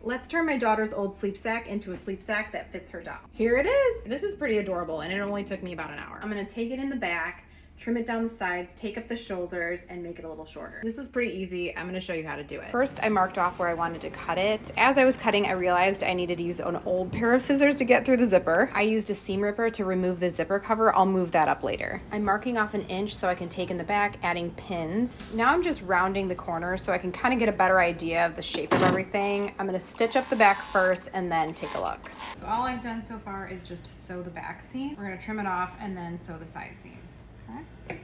let's turn my daughter's old sleep sack into a sleep sack that fits her doll. Here it is. This is pretty adorable, and it only took me about an hour. I'm gonna take it in the back, trim it down the sides, take up the shoulders, and make it a little shorter. This is pretty easy. I'm gonna show you how to do it. First, I marked off where I wanted to cut it. As I was cutting, I realized I needed to use an old pair of scissors to get through the zipper. I used a seam ripper to remove the zipper cover. I'll move that up later. I'm marking off 1 inch so I can take in the back, adding pins. Now I'm just rounding the corner so I can kind of get a better idea of the shape of everything. I'm gonna stitch up the back first and then take a look. So all I've done so far is just sew the back seam. We're gonna trim it off and then sew the side seams. Okay. There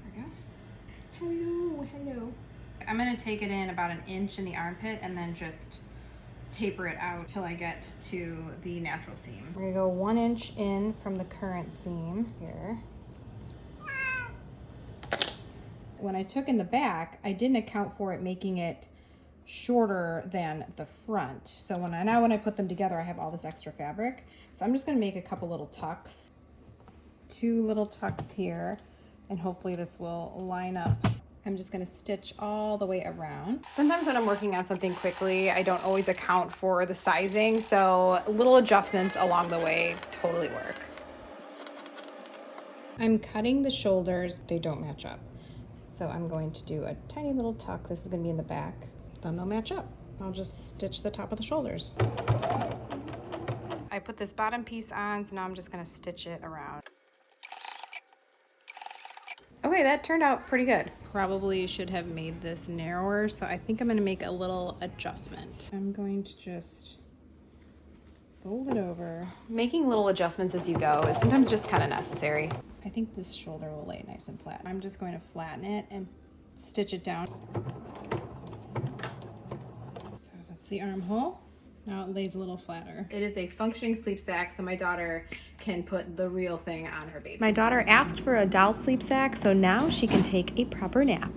we go. Hello. I'm gonna take it in about 1 inch in the armpit and then just taper it out till I get to the natural seam. We're gonna go 1 inch in from the current seam here. When I took in the back, I didn't account for it making it shorter than the front. So when I put them together, I have all this extra fabric. So I'm just gonna make a couple little tucks. 2 little tucks here, and hopefully this will line up. I'm just gonna stitch all the way around. Sometimes when I'm working on something quickly, I don't always account for the sizing, so little adjustments along the way totally work. I'm cutting the shoulders, they don't match up. So I'm going to do a tiny little tuck. This is gonna be in the back, then they'll match up. I'll just stitch the top of the shoulders. I put this bottom piece on, so now I'm just gonna stitch it around. Okay, that turned out pretty good. Probably should have made this narrower, so I think I'm gonna make a little adjustment. I'm going to just fold it over. Making little adjustments as you go is sometimes just kind of necessary. I think this shoulder will lay nice and flat. I'm just going to flatten it and stitch it down. So that's the armhole. Now it lays a little flatter. It is a functioning sleep sack, so my daughter can put the real thing on her baby. My daughter asked for a doll sleep sack, so now she can take a proper nap.